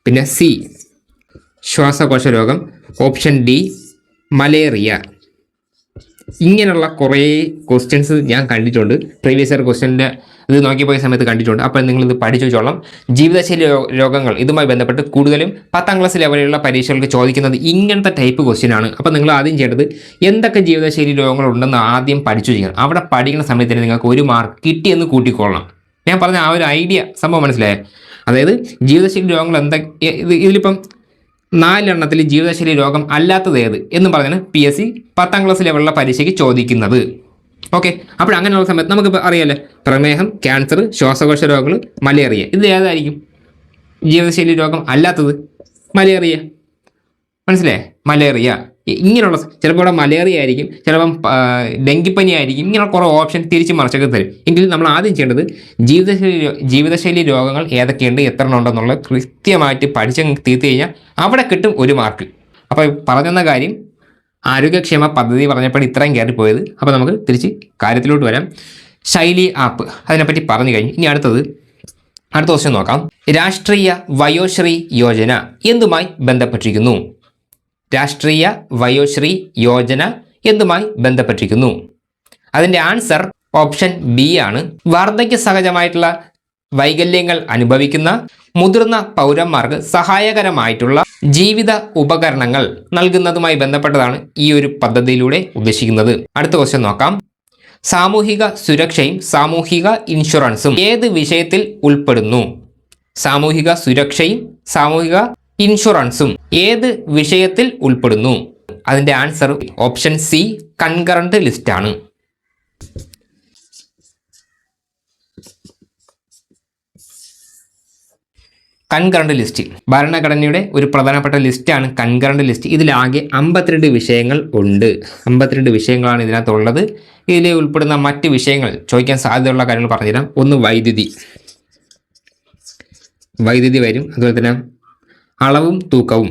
പിന്നെ C ശ്വാസകോശ രോഗം, ഓപ്ഷൻ D മലേറിയ. ഇങ്ങനെയുള്ള കുറേ ക്വസ്റ്റ്യൻസ് ഞാൻ കണ്ടിട്ടുണ്ട്. പ്രീവിയസ് ഇയർ ക്വസ്റ്റ്യൻ്റെ ഇത് നോക്കിപ്പോയ സമയത്ത് കണ്ടിട്ടുണ്ട്. അപ്പോൾ നിങ്ങളിത് പഠിച്ചു വെച്ചോളാം. ജീവിതശൈലി രോഗങ്ങൾ ഇതുമായി ബന്ധപ്പെട്ട് കൂടുതലും 10ാം ക്ലാസ് ലെവലിലുള്ള പരീക്ഷകൾക്ക് ചോദിക്കുന്നത് ഇങ്ങനത്തെ ടൈപ്പ് ക്വസ്റ്റ്യനാണ്. അപ്പോൾ നിങ്ങൾ ആദ്യം ചെയ്യേണ്ടത് എന്തൊക്കെ ജീവിതശൈലി രോഗങ്ങളുണ്ടെന്ന് ആദ്യം പഠിച്ചു ചെയ്യണം. അവിടെ പഠിക്കുന്ന സമയത്ത് തന്നെ നിങ്ങൾക്ക് 1 മാർക്ക് കിട്ടിയെന്ന് കൂട്ടിക്കൊള്ളണം. ഞാൻ പറഞ്ഞ ആ ഒരു ഐഡിയ സംഭവം മനസ്സിലായേ? അതായത് ജീവിതശൈലി രോഗങ്ങൾ ഇതിലിപ്പം 4 ജീവിതശൈലി രോഗം അല്ലാത്തത് ഏത് എന്ന് പറഞ്ഞാണ് PSC 10ാം ക്ലാസ് ലെവലുള്ള പരീക്ഷയ്ക്ക് ചോദിക്കുന്നത്. ഓക്കെ, അപ്പോൾ അങ്ങനെയുള്ള സമയത്ത് നമുക്കിപ്പോൾ അറിയാമല്ലോ, പ്രമേഹം, ക്യാൻസർ, ശ്വാസകോശ രോഗങ്ങൾ, മലേറിയ, ഇതിൽ ഏതായിരിക്കും ജീവിതശൈലി രോഗം അല്ലാത്തത്? മലേറിയ. മനസ്സിലായേ? മലേറിയ. ഇങ്ങനെയുള്ള ചിലപ്പോൾ ഇവിടെ മലേറിയ ആയിരിക്കും, ചിലപ്പം ഡെങ്കിപ്പനി ആയിരിക്കും, ഇങ്ങനെ കുറേ ഓപ്ഷൻ തിരിച്ച് മറിച്ചൊക്കെ തരും. എങ്കിലും നമ്മൾ ആദ്യം ചെയ്യേണ്ടത് ജീവിതശൈലി രോഗങ്ങൾ ഏതൊക്കെയുണ്ട്, എത്ര ഉണ്ടെന്നുള്ളത് കൃത്യമായിട്ട് പഠിച്ച് തീർത്ത് കഴിഞ്ഞാൽ അവിടെ കിട്ടും 1 മാർക്ക്. അപ്പോൾ പറഞ്ഞെന്ന കാര്യം ആരോഗ്യക്ഷേമ പദ്ധതി പറഞ്ഞപ്പോൾ ഇത്രയും കയറിപ്പോയത്. അപ്പോൾ നമുക്ക് തിരിച്ച് കാര്യത്തിലോട്ട് വരാം. ശൈലി ആപ്പ് അതിനെപ്പറ്റി പറഞ്ഞു കഴിഞ്ഞു. ഇനി അടുത്ത ക്വസ്റ്റ്യൻ നോക്കാം. രാഷ്ട്രീയ വയോശ്രീ യോജന എന്തുമായി ബന്ധപ്പെട്ടിരിക്കുന്നു? രാഷ്ട്രീയ വയോശ്രീ യോജന എന്തുമായി ബന്ധപ്പെട്ടിരിക്കുന്നു? അതിൻ്റെ ആൻസർ ഓപ്ഷൻ ബി ആണ്. വാർദ്ധക്യ സഹജമായിട്ടുള്ള വൈകല്യങ്ങൾ അനുഭവിക്കുന്ന മുതിർന്ന പൗരന്മാർക്ക് സഹായകരമായിട്ടുള്ള ജീവിത ഉപകരണങ്ങൾ നൽകുന്നതുമായി ബന്ധപ്പെട്ടതാണ് ഈ ഒരു പദ്ധതിയിലൂടെ ഉദ്ദേശിക്കുന്നത്. അടുത്ത ക്വസ്റ്റ്യൻ നോക്കാം. സാമൂഹിക സുരക്ഷയും സാമൂഹിക ഇൻഷുറൻസും ഏത് വിഷയത്തിൽ ഉൾപ്പെടുന്നു? സാമൂഹിക സുരക്ഷയും സാമൂഹിക ഇൻഷുറൻസും ഏത് വിഷയത്തിൽ ഉൾപ്പെടുന്നു? അതിൻ്റെ answer option C concurrent list ആണ്. കൺകറന്റ് ലിസ്റ്റ് ഭരണഘടനയുടെ ഒരു പ്രധാനപ്പെട്ട ലിസ്റ്റാണ് കൺകറന്റ് ലിസ്റ്റ്. ഇതിലാകെ 52 വിഷയങ്ങൾ ഉണ്ട്. 52 വിഷയങ്ങളാണ് ഇതിനകത്തുള്ളത്. ഇതിൽ ഉൾപ്പെടുന്ന മറ്റ് വിഷയങ്ങൾ ചോദിക്കാൻ സാധ്യതയുള്ള കാര്യങ്ങൾ പറഞ്ഞുതരാം. ഒന്ന് വൈദ്യുതി വരും. അതുപോലെ തന്നെ അളവും തൂക്കവും,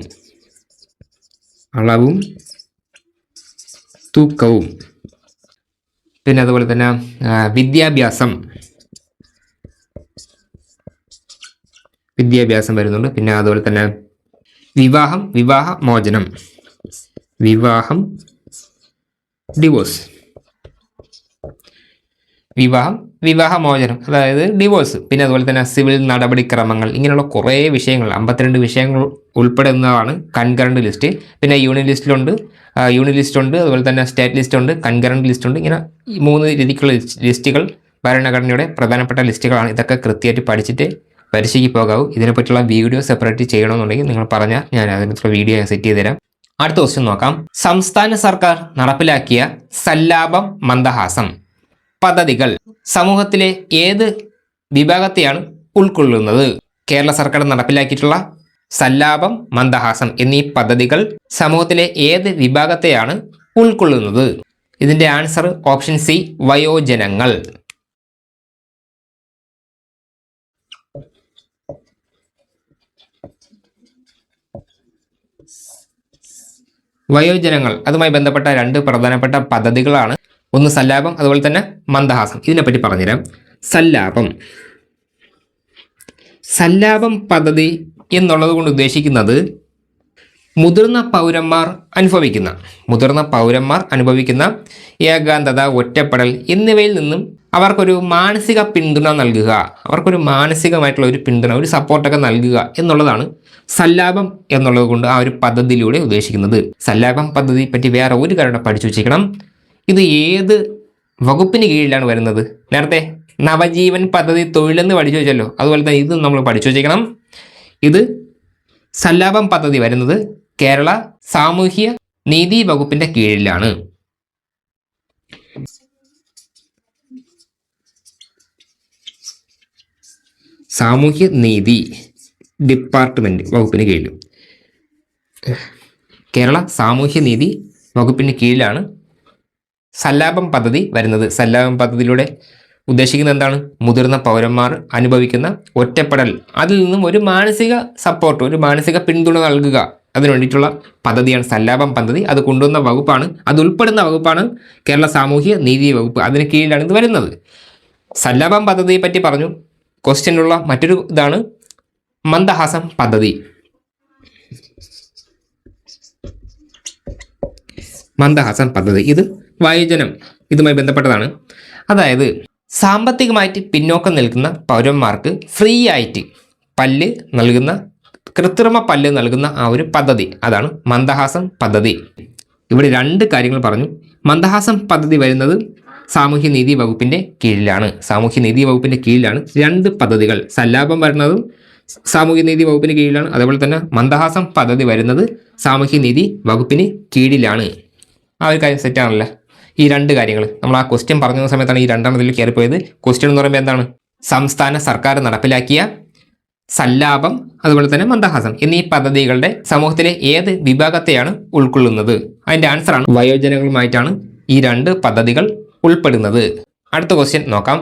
പിന്നെ അതുപോലെ തന്നെ വിദ്യാഭ്യാസം വരുന്നുണ്ട്. പിന്നെ അതുപോലെ തന്നെ വിവാഹമോചനം, ഡിവോഴ്സ്, വിവാഹമോചനം അതായത് ഡിവോഴ്സ്. പിന്നെ അതുപോലെ തന്നെ സിവിൽ നടപടിക്രമങ്ങൾ, ഇങ്ങനെയുള്ള കുറേ വിഷയങ്ങൾ 52 വിഷയങ്ങൾ ഉൾപ്പെടുന്നതാണ് കൺകറന്റ് ലിസ്റ്റ്. പിന്നെ യൂണിയൻ ലിസ്റ്റ് ഉണ്ട്, അതുപോലെ തന്നെ സ്റ്റേറ്റ് ലിസ്റ്റ് ഉണ്ട്, കൺകറന്റ് ലിസ്റ്റ് ഉണ്ട്. ഇങ്ങനെ 3 രീതിക്കുള്ള ലിസ്റ്റുകൾ ഭരണഘടനയുടെ പ്രധാനപ്പെട്ട ലിസ്റ്റുകളാണ്. ഇതൊക്കെ കൃത്യമായിട്ട് പഠിച്ചിട്ട് പരീക്ഷയ്ക്ക് പോകാവൂ. ഇതിനെപ്പറ്റിയുള്ള വീഡിയോ സെപ്പറേറ്റ് ചെയ്യണമെന്നുണ്ടെങ്കിൽ നിങ്ങൾ പറഞ്ഞാൽ ഞാൻ അതിനുള്ള വീഡിയോ സെറ്റ് ചെയ്ത് തരാം. അടുത്ത ക്വസ്റ്റ്യൻ നോക്കാം. സംസ്ഥാന സർക്കാർ നടപ്പിലാക്കിയ സല്ലാപം മന്ദഹാസം പദ്ധതികൾ സമൂഹത്തിലെ ഏത് വിഭാഗത്തെയാണ് ഉൾക്കൊള്ളുന്നത്? കേരള സർക്കാർ നടപ്പിലാക്കിയിട്ടുള്ള സല്ലാപം, മന്ദഹാസം എന്നീ പദ്ധതികൾ സമൂഹത്തിലെ ഏത് വിഭാഗത്തെയാണ് ഉൾക്കൊള്ളുന്നത്? ഇതിൻ്റെ ആൻസർ ഓപ്ഷൻ സി വയോജനങ്ങൾ. വയോജനങ്ങൾ അതുമായി ബന്ധപ്പെട്ട 2 പ്രധാനപ്പെട്ട പദ്ധതികളാണ്. ഒന്ന് സല്ലാപം, അതുപോലെ തന്നെ മന്ദഹാസം. ഇതിനെപ്പറ്റി പറഞ്ഞുതരാം. സല്ലാപം പദ്ധതി എന്നുള്ളത് കൊണ്ട് ഉദ്ദേശിക്കുന്നത് മുതിർന്ന പൗരന്മാർ അനുഭവിക്കുന്ന ഏകാന്തത, ഒറ്റപ്പെടൽ എന്നിവയിൽ നിന്നും അവർക്കൊരു മാനസിക പിന്തുണ നൽകുക, അവർക്കൊരു മാനസികമായിട്ടുള്ള ഒരു പിന്തുണ, ഒരു സപ്പോർട്ടൊക്കെ നൽകുക എന്നുള്ളതാണ് സല്ലാപം എന്നുള്ളത് കൊണ്ട് ആ ഒരു പദ്ധതിയിലൂടെ ഉദ്ദേശിക്കുന്നത്. സല്ലാപം പദ്ധതി പറ്റി വേറെ ഒരു കാര്യം പഠിച്ചു വെച്ചിരിക്കണം. ഇത് ഏത് വകുപ്പിന് കീഴിലാണ് വരുന്നത്? നേരത്തെ നവജീവൻ പദ്ധതി തൊഴിലെന്ന് പഠിച്ചു വെച്ചല്ലോ, അതുപോലെ തന്നെ ഇത് നമ്മൾ പഠിച്ചു വെച്ചിരിക്കണം. ഇത് സല്ലാപം പദ്ധതി വരുന്നത് കേരള സാമൂഹ്യ നീതി വകുപ്പിന്റെ കീഴിലാണ്. സാമൂഹ്യ നീതി ഡിപ്പാർട്ട്മെന്റ് വകുപ്പിന് കീഴിലും കേരള സാമൂഹ്യ നീതി വകുപ്പിന് കീഴിലാണ് സല്ലാപം പദ്ധതി വരുന്നത്. സല്ലാപം പദ്ധതിയിലൂടെ ഉദ്ദേശിക്കുന്നത് എന്താണ്? മുതിർന്ന പൗരന്മാർ അനുഭവിക്കുന്ന ഒറ്റപ്പെടൽ, അതിൽ നിന്നും ഒരു മാനസിക സപ്പോർട്ട്, ഒരു മാനസിക പിന്തുണ നൽകുക, അതിനു വേണ്ടിയിട്ടുള്ള പദ്ധതിയാണ് സല്ലാപം പദ്ധതി. അത് കൊണ്ടുവന്ന വകുപ്പാണ്, അത് ഉൾപ്പെടുന്ന വകുപ്പാണ് കേരള സാമൂഹ്യ നീതി വകുപ്പ്. അതിന് കീഴിലാണ് ഇത് വരുന്നത്. സല്ലാപം പദ്ധതിയെ പറ്റി പറഞ്ഞു. ക്വസ്റ്റ്യനുള്ള മറ്റൊരു ഇതാണ് മന്ദഹാസം പദ്ധതി. മന്ദഹാസം പദ്ധതി ഇത് വയോജനം ഇതുമായി ബന്ധപ്പെട്ടതാണ്. അതായത് സാമ്പത്തികമായിട്ട് പിന്നോക്കം നിൽക്കുന്ന പൗരന്മാർക്ക് ഫ്രീ ആയിട്ട് പല്ല് നൽകുന്ന, കൃത്രിമ പല്ല് നൽകുന്ന ആ ഒരു പദ്ധതി, അതാണ് മന്ദഹാസം പദ്ധതി. ഇവിടെ 2 കാര്യങ്ങൾ പറഞ്ഞു. മന്ദഹാസം പദ്ധതി വരുന്നത് സാമൂഹ്യനീതി വകുപ്പിൻ്റെ കീഴിലാണ്. സാമൂഹ്യനീതി വകുപ്പിൻ്റെ കീഴിലാണ് 2 പദ്ധതികൾ, സല്ലാപം വരുന്നതും സാമൂഹ്യനീതി വകുപ്പിന് കീഴിലാണ്. അതേപോലെ തന്നെ മന്ദഹാസം പദ്ധതി വരുന്നത് സാമൂഹ്യനീതി വകുപ്പിന് കീഴിലാണ്. ആ ഒരു കാര്യം സെറ്റാണല്ലോ. ഈ രണ്ട് കാര്യങ്ങൾ നമ്മൾ ആ ക്വസ്റ്റ്യൻ പറഞ്ഞ സമയത്താണ് ഈ രണ്ടാമതിൽ കയറിപ്പോയത്. ക്വസ്റ്റ്യൻ എന്ന് പറയുമ്പോൾ എന്താണ്? സംസ്ഥാന സർക്കാർ നടപ്പിലാക്കിയ സല്ലാപം അതുപോലെ തന്നെ മന്ദഹാസം എന്നീ പദ്ധതികളുടെ സമൂഹത്തിലെ ഏത് വിഭാഗത്തെയാണ് ഉൾക്കൊള്ളുന്നത്? അതിൻ്റെ ആൻസറാണ് വയോജനങ്ങളുമായിട്ടാണ് ഈ രണ്ട് പദ്ധതികൾ ഉൾപ്പെടുന്നത്. അടുത്ത ക്വസ്റ്റ്യൻ നോക്കാം.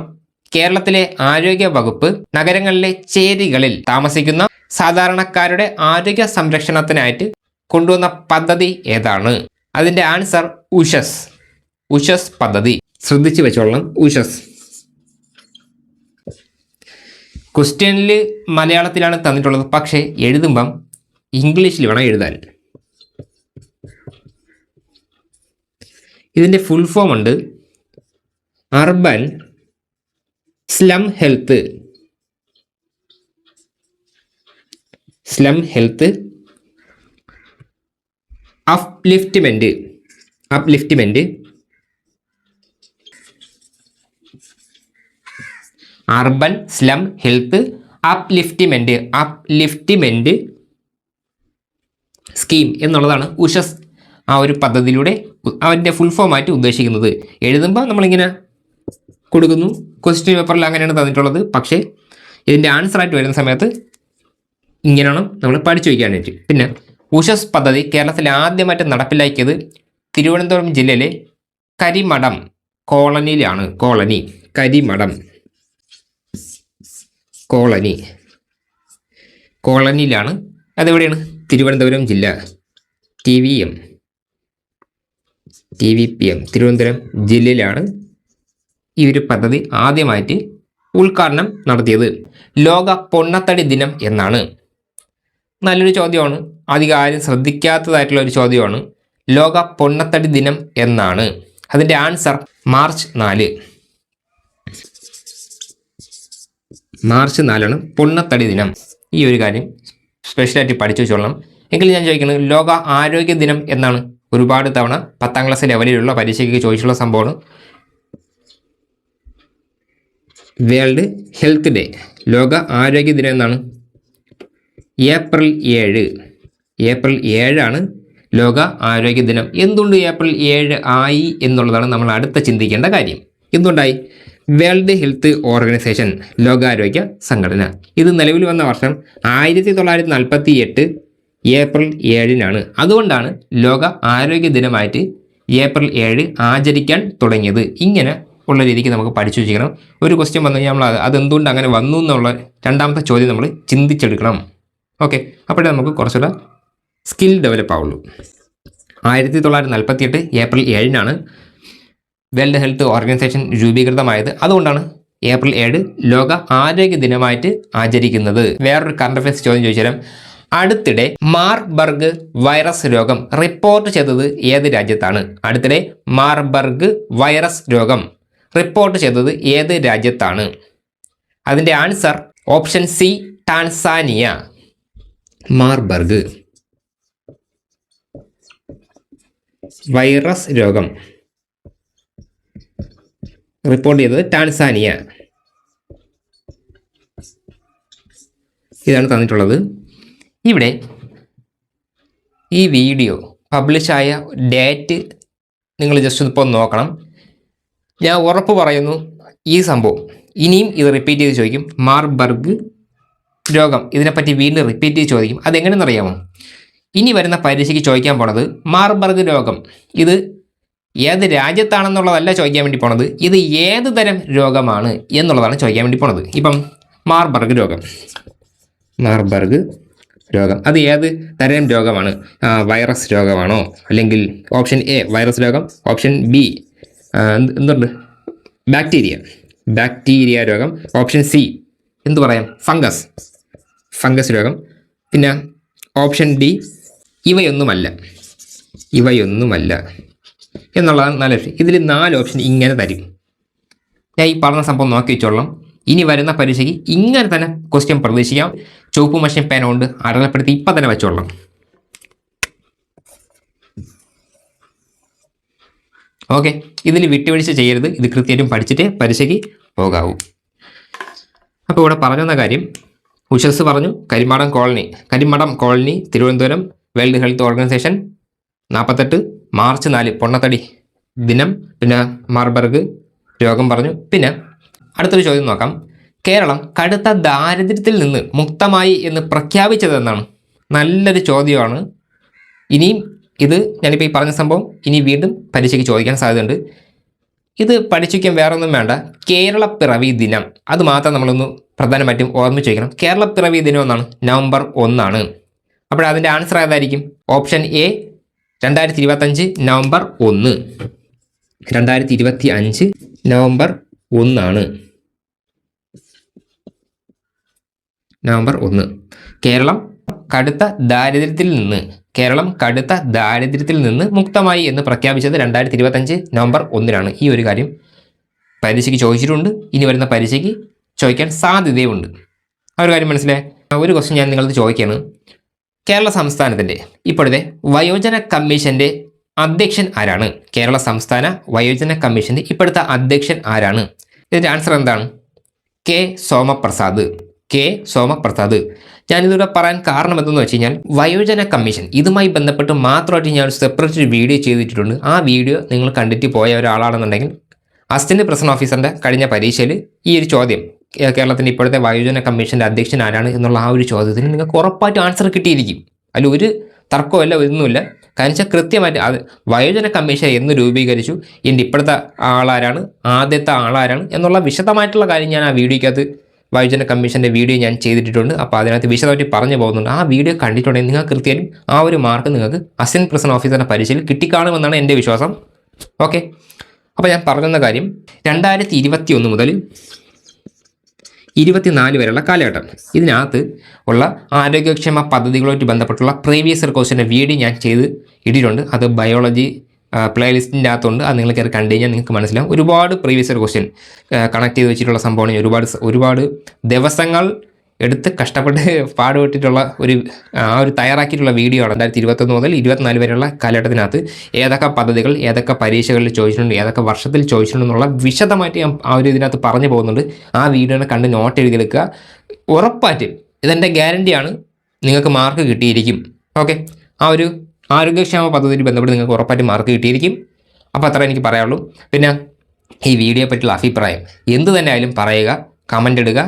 കേരളത്തിലെ ആരോഗ്യ വകുപ്പ് നഗരങ്ങളിലെ ചേരികളിൽ താമസിക്കുന്ന സാധാരണക്കാരുടെ ആരോഗ്യ സംരക്ഷണത്തിനായിട്ട് കൊണ്ടുവന്ന പദ്ധതി ഏതാണ്? അതിൻ്റെ ആൻസർ ഉഷസ്. ഉഷസ് പദ്ധതി. ശ്രദ്ധിച്ചു വെച്ചോളണം, ഉഷസ്. ക്വസ്റ്റ്യനിൽ മലയാളത്തിലാണ് തന്നിട്ടുള്ളത്, പക്ഷേ എഴുതുമ്പം ഇംഗ്ലീഷിൽ വേണം എഴുതാൻ. ഇതിൻ്റെ ഫുൾ ഫോം ഉണ്ട് urban slum health. Slum health upliftment. Urban slum health upliftment scheme എന്നുള്ളതാണ് ഉഷസ് ആ ഒരു പദ്ധതിയിലൂടെ അവൻ്റെ ഫുൾ ഫോമായിട്ട് ഉദ്ദേശിക്കുന്നത്. എഴുതുമ്പോൾ നമ്മളിങ്ങനെ കൊടുക്കുന്നു, ക്വസ്റ്റ്യൻ പേപ്പറിൽ അങ്ങനെയാണ് തന്നിട്ടുള്ളത്. പക്ഷേ ഇതിൻ്റെ ആൻസറായിട്ട് വരുന്ന സമയത്ത് ഇങ്ങനെയാണ് നമ്മൾ പഠിച്ചു വയ്ക്കാനായിട്ട്. പിന്നെ ഉഷസ് പദ്ധതി കേരളത്തിൽ ആദ്യമായിട്ട് നടപ്പിലാക്കിയത് തിരുവനന്തപുരം ജില്ലയിലെ കരിമഠം കോളനിയിലാണ്. കോളനിയിലാണ്. അതെവിടെയാണ്? തിരുവനന്തപുരം ജില്ല. TVPM തിരുവനന്തപുരം ജില്ലയിലാണ് ഈ ഒരു പദ്ധതി ആദ്യമായിട്ട് ഉദ്ഘാടനം നടത്തിയത്. ലോക പൊണ്ണത്തടി ദിനം എന്നാണ്. നല്ലൊരു ചോദ്യമാണ്, അധികം ആരും ശ്രദ്ധിക്കാത്തതായിട്ടുള്ള ഒരു ചോദ്യമാണ്. ലോക പൊണ്ണത്തടി ദിനം എന്നാണ്. അതിൻ്റെ ആൻസർ മാർച്ച് 4. മാർച്ച് 4 പൊണ്ണത്തടി ദിനം. ഈ ഒരു കാര്യം സ്പെഷ്യലായിട്ട് പഠിച്ചു വെച്ചോളണം. എങ്കിലും ഞാൻ ചോദിക്കുന്നത് ലോക ആരോഗ്യ ദിനം എന്നാണ്. ഒരുപാട് തവണ 10ാം ക്ലാസ് ലെവലിലുള്ള പരീക്ഷയ്ക്ക് ചോദിച്ചുള്ള സംഭവമാണ്. വേൾഡ് ഹെൽത്ത് ഡേ, ലോക ആരോഗ്യ ദിനം എന്നാണ്. ഏപ്രിൽ 7 ലോക ആരോഗ്യ ദിനം. എന്തുകൊണ്ട് ഏപ്രിൽ 7 ആയി എന്നുള്ളതാണ് നമ്മൾ അടുത്ത ചിന്തിക്കേണ്ട കാര്യം. എന്തുകൊണ്ടായി? വേൾഡ് ഹെൽത്ത് ഓർഗനൈസേഷൻ, ലോകാരോഗ്യ സംഘടന, ഇത് നിലവിൽ വന്ന വർഷം 1948 ഏപ്രിൽ 7 അതുകൊണ്ടാണ് ലോക ആരോഗ്യ ദിനമായിട്ട് ഏപ്രിൽ 7 ആചരിക്കാൻ തുടങ്ങിയത്. ഇങ്ങനെ ഉള്ള രീതിക്ക് നമുക്ക് പഠിച്ചു വെച്ചിരിക്കണം. ഒരു ക്വസ്റ്റ്യൻ വന്നു കഴിഞ്ഞാൽ നമ്മൾ അതെന്തുകൊണ്ട് അങ്ങനെ വന്നു എന്നുള്ള രണ്ടാമത്തെ ചോദ്യം നമ്മൾ ചിന്തിച്ചെടുക്കണം. ഓക്കെ, അപ്പോഴേ നമുക്ക് കുറച്ചുകൂടെ സ്കിൽ ഡെവലപ്പ് ആവുള്ളൂ. 1948 ഏപ്രിൽ 7 വേൾഡ് ഹെൽത്ത് ഓർഗനൈസേഷൻ രൂപീകൃതമായത്. അതുകൊണ്ടാണ് ഏപ്രിൽ 7 ലോക ആരോഗ്യ ദിനമായിട്ട് ആചരിക്കുന്നത്. വേറൊരു കറണ്ട് അഫയേഴ്സ് ചോദ്യം ചോദിച്ചാലും, അടുത്തിടെ മാർബർഗ് വൈറസ് രോഗം റിപ്പോർട്ട് ചെയ്തത് ഏത് രാജ്യത്താണ്? അടുത്തിടെ മാർബർഗ് വൈറസ് രോഗം റിപ്പോർട്ട് ചെയ്തത് ഏത് രാജ്യത്താണ്? അതിൻ്റെ answer option C, Tanzania. Marburg virus രോഗം റിപ്പോർട്ട് ചെയ്തത് ടാൻസാനിയ. ഇതാണ് തന്നിട്ടുള്ളത്. ഇവിടെ ഈ വീഡിയോ പബ്ലിഷായ ഡേറ്റ് നിങ്ങൾ ജസ്റ്റ് ഇപ്പോൾ നോക്കണം. ഞാൻ ഉറപ്പ് പറയുന്നു, ഈ സംഭവം ഇനിയും ഇത് റിപ്പീറ്റ് ചെയ്ത് ചോദിക്കും. മാർബർഗ് രോഗം ഇതിനെപ്പറ്റി വീണ്ടും റിപ്പീറ്റ് ചെയ്ത് ചോദിക്കും. അതെങ്ങനെയെന്ന് അറിയാമോ? ഇനി വരുന്ന പരീക്ഷയ്ക്ക് ചോദിക്കാൻ പോണത് മാർബർഗ് രോഗം ഇത് ഏത് രാജ്യത്താണെന്നുള്ളതല്ല ചോദിക്കാൻ വേണ്ടി പോണത്, ഇത് ഏത് തരം രോഗമാണ് എന്നുള്ളതാണ് ചോദിക്കാൻ വേണ്ടി പോണത്. ഇപ്പം മാർബർഗ് രോഗം അത് ഏത് തരം രോഗമാണ്? വൈറസ് രോഗമാണോ? അല്ലെങ്കിൽ ഓപ്ഷൻ എ വൈറസ് രോഗം, ഓപ്ഷൻ ബി എന്തുണ്ട് ബാക്ടീരിയ രോഗം, ഓപ്ഷൻ സി എന്തു പറയാം ഫംഗസ് രോഗം, പിന്നെ ഓപ്ഷൻ ഡി ഇവയൊന്നുമല്ല എന്നുള്ളതാണ് 4 ഓപ്ഷൻ. ഇതിൽ 4 ഓപ്ഷൻ ഇങ്ങനെ തരും. ഞാൻ ഈ പറഞ്ഞ സംഭവം നോക്കി വെച്ചോളാം. ഇനി വരുന്ന പരീക്ഷയ്ക്ക് ഇങ്ങനെ തന്നെ ക്വസ്റ്റ്യൻ പ്രതീക്ഷിക്കാം. ചുവപ്പ് മഷി പേന കൊണ്ട് അടയാളപ്പെടുത്തി ഇപ്പം തന്നെ വെച്ചോളാം. ഓക്കെ, ഇതിൽ വിട്ടുവീഴ്ച ചെയ്യരുത്. ഇത് കൃത്യമായിട്ടും പഠിച്ചിട്ട് പരീക്ഷയ്ക്ക് പോകാവൂ. അപ്പോൾ ഇവിടെ പറഞ്ഞ കാര്യം ഉഷസ് പറഞ്ഞു Karimadam colony Thiruvananthapuram world health organisation 48 March 4 പൊണ്ണത്തടി ദിനം. പിന്നെ മാർബർഗ് രോഗം പറഞ്ഞു. പിന്നെ അടുത്തൊരു ചോദ്യം നോക്കാം. കേരളം കടുത്ത ദാരിദ്ര്യത്തിൽ നിന്ന് മുക്തമായി എന്ന് പ്രഖ്യാപിച്ചതെന്നാണ്? നല്ലൊരു ചോദ്യമാണ്. ഇനിയും ഇത് ഞാനിപ്പോൾ ഈ പറഞ്ഞ സംഭവം ഇനി വീണ്ടും പരീക്ഷയ്ക്ക് ചോദിക്കാൻ സാധ്യതയുണ്ട്. ഇത് പഠിച്ചിരിക്കാൻ വേറെ ഒന്നും വേണ്ട, കേരള പിറവി ദിനം അത് മാത്രം നമ്മളൊന്ന് പ്രധാനമായിട്ടും ഓർമ്മിച്ച് വയ്ക്കണം. കേരള പിറവി ദിനം എന്നാണ് November 1. അപ്പോൾ അതിൻ്റെ ആൻസർ ഏതായിരിക്കും? Option A 2025 November 1. 2025 November 1. November 1. Keralam കടുത്ത ദാരിദ്ര്യത്തിൽ നിന്ന് മുക്തമായി എന്ന് പ്രഖ്യാപിച്ചത് 2025 November 1. ഈ ഒരു കാര്യം പരീക്ഷയ്ക്ക് ചോദിച്ചിട്ടുണ്ട്, ഇനി വരുന്ന പരീക്ഷയ്ക്ക് ചോദിക്കാൻ സാധ്യതയുണ്ട്. ആ ഒരു കാര്യം മനസ്സിലായി. ഒരു ക്വസ്റ്റ്യൻ ഞാൻ നിങ്ങളത് ചോദിക്കുകയാണ്. കേരള സംസ്ഥാനത്തിൻ്റെ ഇപ്പോഴത്തെ വയോജന കമ്മീഷൻ്റെ അധ്യക്ഷൻ ആരാണ്? കേരള സംസ്ഥാന വയോജന കമ്മീഷൻ്റെ ഇപ്പോഴത്തെ അധ്യക്ഷൻ ആരാണ്? ഇതിൻ്റെ ആൻസർ എന്താണ്? കെ സോമപ്രസാദ്. ഞാനിതിവിടെ പറയാൻ കാരണം എന്തെന്ന് വെച്ച് കഴിഞ്ഞാൽ, വയോജന കമ്മീഷൻ ഇതുമായി ബന്ധപ്പെട്ട് മാത്രമായിട്ട് ഞാൻ സെപ്പറേറ്റ് ഒരു വീഡിയോ ചെയ്തിട്ടുണ്ട്. ആ വീഡിയോ നിങ്ങൾ കണ്ടിട്ട് പോയ ഒരാളാണെന്നുണ്ടെങ്കിൽ അസിസ്റ്റന്റ് പ്രസിഡന്റ് ഓഫീസറിൻ്റെ കഴിഞ്ഞ പരീക്ഷയിൽ ഈ ഒരു ചോദ്യം, കേരളത്തിൻ്റെ ഇപ്പോഴത്തെ വയോജന കമ്മീഷൻ്റെ അധ്യക്ഷൻ ആരാണ് എന്നുള്ള ആ ഒരു ചോദ്യത്തിന് നിങ്ങൾക്ക് ഉറപ്പായിട്ടും ആൻസർ കിട്ടിയിരിക്കും. അതിൽ ഒരു തർക്കമല്ല, ഒന്നുമില്ല. കാരണം വെച്ചാൽ കൃത്യമായിട്ട് അത് വയോജന കമ്മീഷൻ എന്ന് രൂപീകരിച്ചു, എൻ്റെ ഇപ്പോഴത്തെ ആളാരാണ്, ആദ്യത്തെ ആളാരാണ് എന്നുള്ള വിശദമായിട്ടുള്ള കാര്യം ഞാൻ ആ വീഡിയോയ്ക്കകത്ത് വയോജന കമ്മീഷൻ്റെ വീഡിയോ ഞാൻ ചെയ്തിട്ടുണ്ട്. അപ്പോൾ അതിനകത്ത് വിശദമായിട്ട് പറഞ്ഞു പോകുന്നുണ്ട്. ആ വീഡിയോ കണ്ടിട്ടുണ്ടെങ്കിൽ നിങ്ങൾക്ക് കൃത്യമായും ആ ഒരു മാർക്ക് നിങ്ങൾക്ക് അസിസ്റ്റന്റ് പ്രസിഡന്റ് ഓഫീസറുടെ പരീക്ഷയിൽ കിട്ടിക്കാണുമെന്നാണ് എൻ്റെ വിശ്വാസം. ഓക്കെ, അപ്പോൾ ഞാൻ പറഞ്ഞ കാര്യം 2021 മുതൽ 24 വരെയുള്ള കാലഘട്ടം, ഇതിനകത്ത് ഉള്ള ആരോഗ്യക്ഷേമ പദ്ധതികളുമായിട്ട് ബന്ധപ്പെട്ടുള്ള പ്രീവിയസ് ഇയർ ക്വസ്റ്റ്യൻ്റെ വീഡിയോ ഞാൻ ചെയ്ത് ഇട്ടിട്ടുണ്ട്. അത് ബയോളജി പ്ലേലിസ്റ്റിൻ്റെ അകത്തുണ്ട്. അത് നിങ്ങൾ കയറി കണ്ടു കഴിഞ്ഞാൽ നിങ്ങൾക്ക് മനസ്സിലാവും. ഒരുപാട് പ്രീവിയസ് ഇയർ ക്വസ്റ്റ്യൻ കണക്ട് ചെയ്ത് വെച്ചിട്ടുള്ള സംഭവമാണ്. ഒരുപാട് ദിവസങ്ങൾ എടുത്ത് കഷ്ടപ്പെട്ട് പാടുപെട്ടിട്ടുള്ള ഒരു തയ്യാറാക്കിയിട്ടുള്ള വീഡിയോ ആണ്. 2021 മുതൽ 24 വരെയുള്ള കാലഘട്ടത്തിനകത്ത് ഏതൊക്കെ പദ്ധതികൾ ഏതൊക്കെ പരീക്ഷകളിൽ ചോദിച്ചിട്ടുണ്ട്, ഏതൊക്കെ വർഷത്തിൽ ചോദിച്ചിട്ടുണ്ടെന്നുള്ള വിശദമായിട്ട് ഞാൻ ആ ഒരു ഇതിനകത്ത് പറഞ്ഞു പോകുന്നുണ്ട്. ആ വീഡിയോനെ കണ്ട് നോട്ട് എഴുതിയെടുക്കുക. ഉറപ്പായിട്ട് ഇതെൻ്റെ ഗ്യാരണ്ടിയാണ്, നിങ്ങൾക്ക് മാർക്ക് കിട്ടിയിരിക്കും. ഓക്കെ, ആ ഒരു ആരോഗ്യക്ഷേമ പദ്ധതിയിൽ ബന്ധപ്പെട്ട് നിങ്ങൾക്ക് ഉറപ്പായിട്ട് മാർക്ക് കിട്ടിയിരിക്കും. അപ്പോൾ അത്ര എനിക്ക് പറയാനുള്ളൂ. പിന്നെ ഈ വീഡിയോയെ പറ്റിയുള്ള അഭിപ്രായം എന്ത് തന്നെ ആയാലും പറയുക, കമൻ്റ് ഇടുക.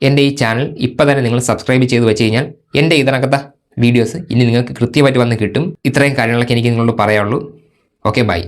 എൻ്റെ ഈ ചാനൽ ഇപ്പോൾ തന്നെ നിങ്ങൾ സബ്സ്ക്രൈബ് ചെയ്ത് വെച്ച് കഴിഞ്ഞാൽ എൻ്റെ ഇതിനകത്തെ വീഡിയോസ് ഇനി നിങ്ങൾക്ക് കൃത്യമായിട്ട് വന്ന് കിട്ടും. ഇത്രയും കാര്യങ്ങളൊക്കെ എനിക്ക് നിങ്ങളോട് പറയാനുള്ളൂ. Okay, by.